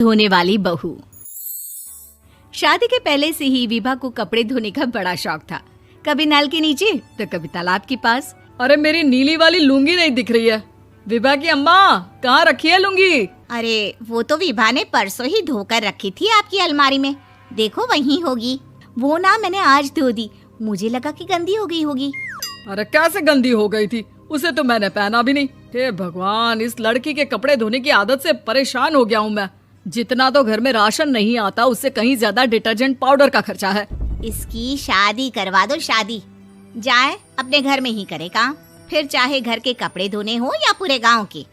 धोने वाली बहू। शादी के पहले से ही विभा को कपड़े धोने का बड़ा शौक था। कभी नल के नीचे तो कभी तालाब के पास। अरे मेरी नीली वाली लुंगी नहीं दिख रही है। विभा की अम्मा, कहाँ रखी है लुंगी? अरे वो तो विभा ने परसों ही धोकर रखी थी आपकी अलमारी में, देखो वहीं होगी। वो ना मैंने आज धो दी, मुझे लगा कि गंदी हो गई होगी। अरे कैसे गंदी हो गई थी? उसे तो मैंने पहना भी नहीं। हे भगवान, इस लड़की के कपड़े धोने की आदत से परेशान हो गया हूँ मैं। जितना तो घर में राशन नहीं आता, उससे कहीं ज्यादा डिटर्जेंट पाउडर का खर्चा है। इसकी शादी करवा दो, शादी जाए अपने घर में ही करे काम, फिर चाहे घर के कपड़े धोने हो या पूरे गांव के।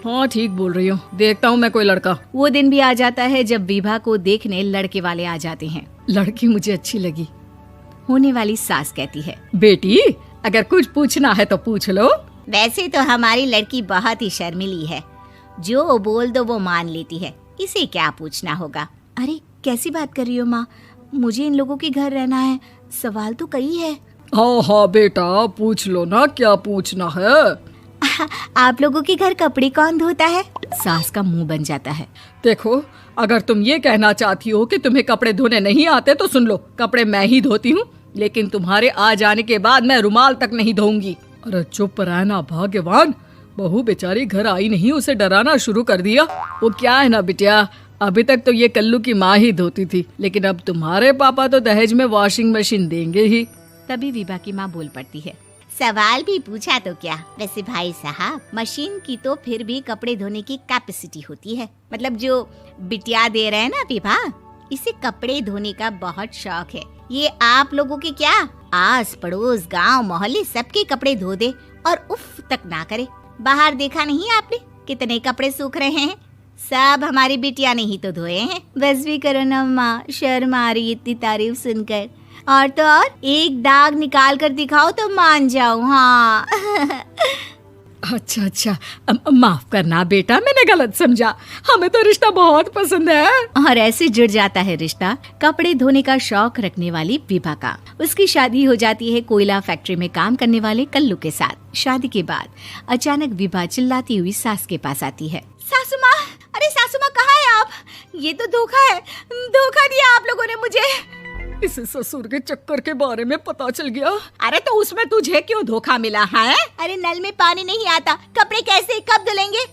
हाँ ठीक बोल रही हो, देखता हूँ मैं कोई लड़का। वो दिन भी आ जाता है जब विभा को देखने लड़के वाले आ जाते हैं। लड़की मुझे अच्छी लगी। होने वाली सास कहती है, बेटी अगर कुछ पूछना है तो पूछ लो। वैसे तो हमारी लड़की बहुत ही शर्मीली है, जो बोल दो वो मान लेती है, इसे क्या पूछना होगा। अरे कैसी बात कर रही हो माँ, मुझे इन लोगों के घर रहना है, सवाल तो कई है। हाँ हाँ बेटा, पूछ लो ना, क्या पूछना है। आप लोगों के घर कपड़े कौन धोता है? सास का मुंह बन जाता है। देखो, अगर तुम ये कहना चाहती हो कि तुम्हें कपड़े धोने नहीं आते तो सुन लो, कपड़े मैं ही धोती हूँ, लेकिन तुम्हारे आ जाने के बाद मैं रुमाल तक नहीं धोऊंगी। अरे चुप रहना भाग्यवान, बहू बेचारी घर आई नहीं, उसे डराना शुरू कर दिया। वो क्या है ना बिटिया, अभी तक तो ये कल्लू की माँ ही धोती थी, लेकिन अब तुम्हारे पापा तो दहेज में वॉशिंग मशीन देंगे ही। तभी विभा की माँ बोल पड़ती है, सवाल भी पूछा तो क्या। वैसे भाई साहब, मशीन की तो फिर भी कपड़े धोने की कैपेसिटी होती है। मतलब जो बिटिया दे रहे हैं ना विभा, इसे कपड़े धोने का बहुत शौक है। ये आप लोगों के क्या, आस पड़ोस गांव मोहल्ले सबके कपड़े धो दे और उफ तक ना करे। बाहर देखा नहीं आपने कितने कपड़े सूख रहे हैं? सब हमारी बिटिया ने ही तो धोए हैं। बस भी करो ना माँ, शर्म आ रही इतनी तारीफ सुनकर। और तो और एक दाग निकाल कर दिखाओ तो मान जाऊं। हाँ अच्छा, माफ करना बेटा, मैंने गलत समझा। हमें तो रिश्ता बहुत पसंद है। और ऐसे जुड़ जाता है रिश्ता कपड़े धोने का शौक रखने वाली विभा का। उसकी शादी हो जाती है कोयला फैक्ट्री में काम करने वाले कल्लू के साथ। शादी के बाद अचानक विभा चिल्लाती हुई सास के पास आती है। सासू माँ, अरे सासू माँ कहाँ है आप? ये तो धोखा है, धोखा दिया आप लोगों ने मुझे। इसे ससुर के चक्कर के बारे में पता चल गया। अरे तो उसमें तुझे क्यों धोखा मिला है? अरे नल में पानी नहीं आता, कपड़े कैसे कब धुलेंगे?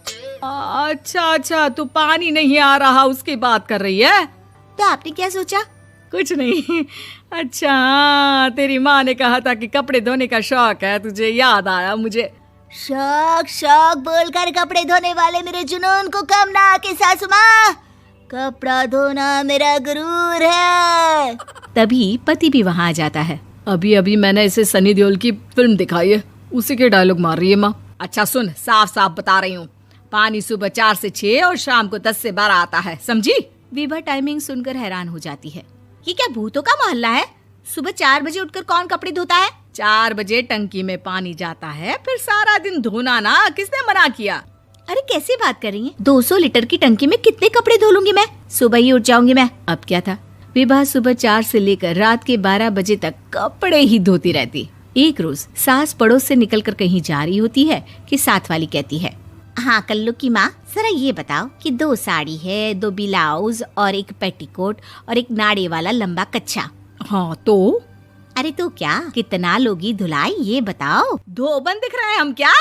अच्छा, तू पानी नहीं आ रहा उसकी बात कर रही है। तो आपने क्या सोचा? कुछ नहीं। अच्छा, तेरी माँ ने कहा था कि कपड़े धोने का शौक है तुझे, याद आया मुझे। शौक बोलकर कपड़े धोने वाले मेरे जुनून को कम ना आके सासू माँ, कपड़ा धोना मेरा गुरूर है। तभी पति भी वहाँ आ जाता है। अभी मैंने इसे सनी देओल की फिल्म दिखाई है, उसी के डायलॉग मार रही है माँ। अच्छा सुन, साफ बता रही हूँ, पानी सुबह 4 से 6 और शाम को 10 से 12 आता है, समझी? विभा टाइमिंग सुनकर हैरान हो जाती है। ये क्या भूतों का मोहल्ला है? सुबह 4 बजे उठकर कौन कपड़े धोता है? 4 बजे टंकी में पानी जाता है, फिर सारा दिन धोना ना, किसने मना किया? अरे कैसी बात कर रही हैं? 200 लीटर की टंकी में कितने कपड़े धो लूंगी मैं? सुबह ही उठ जाऊंगी मैं। अब क्या था, विभा सुबह 4 से लेकर रात के 12 बजे तक कपड़े ही धोती रहती। एक रोज सास पड़ोस से निकलकर कहीं जा रही होती है कि साथ वाली कहती है, हाँ कल्लू की माँ, जरा ये बताओ कि 2 साड़ी है, 2 ब्लाउज और एक पेटीकोट और एक नाड़े वाला लंबा कच्छा। हाँ तो? अरे तो क्या, कितना लोगी धुलाई ये बताओ। धोबन दिख रहे हैं हम क्या?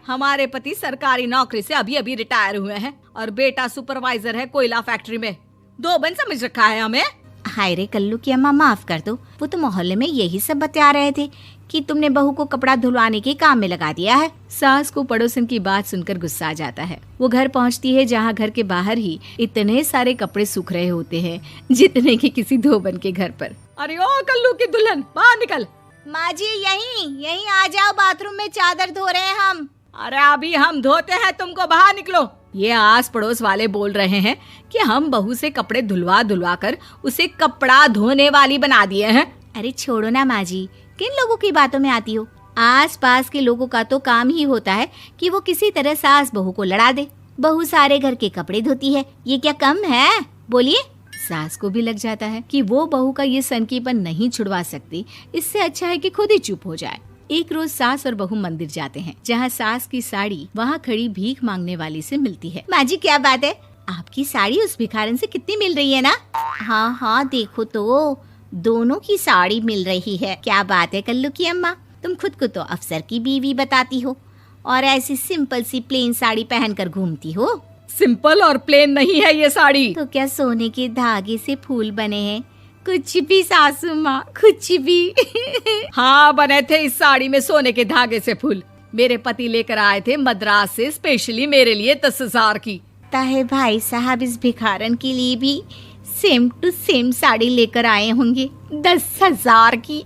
हमारे पति सरकारी नौकरी से अभी रिटायर हुए हैं और बेटा सुपरवाइजर है कोयला फैक्ट्री में। धोबन समझ रखा है हमें। हाय रे कल्लू की अम्मा, माफ कर दो, वो तो मोहल्ले में यही सब बता रहे थे कि तुमने बहू को कपड़ा धुलवाने के काम में लगा दिया है। सास को पड़ोसन की बात सुनकर गुस्सा आ जाता है। वो घर पहुंचती है जहां घर के बाहर ही इतने सारे कपड़े सूख रहे होते हैं जितने कि किसी धोबन के घर पर। अरे ओ कल्लू की दुल्हन, बाहर निकल। माँ जी यहीं आ जाओ, बाथरूम में चादर धो रहे हैं हम। अरे अभी हम धोते हैं, तुमको बाहर निकलो। ये आस पड़ोस वाले बोल रहे हैं कि हम बहू से कपड़े धुलवा कर उसे कपड़ा धोने वाली बना दिए हैं। अरे छोड़ो ना माँ जी, किन लोगों की बातों में आती हो? आस पास के लोगों का तो काम ही होता है कि वो किसी तरह सास बहू को लड़ा दे। बहू सारे घर के कपड़े धोती है, ये क्या कम है? बोलिए। सास को भी लग जाता है कि वो बहू का ये सनकीपन नहीं छुड़वा सकती, इससे अच्छा है कि खुद ही चुप हो जाए। एक रोज सास और बहू मंदिर जाते हैं, जहाँ सास की साड़ी वहाँ खड़ी भीख मांगने वाली से मिलती है। माँ जी क्या बात है, आपकी साड़ी उस भिखारन से कितनी मिल रही है ना? हाँ हाँ देखो तो, दोनों की साड़ी मिल रही है। क्या बात है कल्लू की अम्मा, तुम खुद को तो अफसर की बीवी बताती हो और ऐसी सिंपल सी प्लेन साड़ी पहनकर घूमती हो। सिंपल और प्लेन नहीं है ये साड़ी। तो क्या सोने के धागे से फूल बने हैं? कुछ भी सासू माँ, कुछ भी। हाँ बने थे इस साड़ी में सोने के धागे से फूल। मेरे पति लेकर आए थे मद्रास से स्पेशली मेरे लिए 10,000 की। ताहे भाई साहब इस भिखारन के लिए भी सेम टू सेम साड़ी लेकर आए होंगे 10,000 की।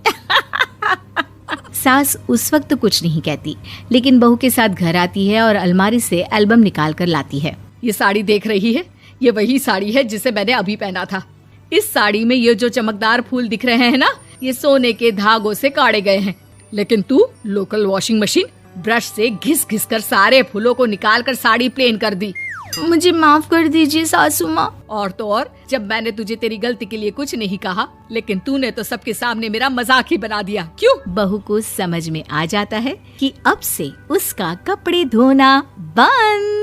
सास उस वक्त तो कुछ नहीं कहती, लेकिन बहू के साथ घर आती है और अलमारी से एल्बम निकाल कर लाती है। ये साड़ी देख रही है, ये वही साड़ी है जिसे मैंने अभी पहना था। इस साड़ी में ये जो चमकदार फूल दिख रहे हैं ना, ये सोने के धागों से काढ़े गए हैं। लेकिन तू लोकल वॉशिंग मशीन ब्रश से घिस घिस कर सारे फूलों को निकाल कर साड़ी प्लेन कर दी। मुझे माफ कर दीजिए सासू माँ। और तो और, जब मैंने तुझे तेरी गलती के लिए कुछ नहीं कहा, लेकिन तूने तो सबके सामने मेरा मजाक ही बना दिया। क्यों? बहू को समझ में आ जाता है कि अब से उसका कपड़े धोना बंद।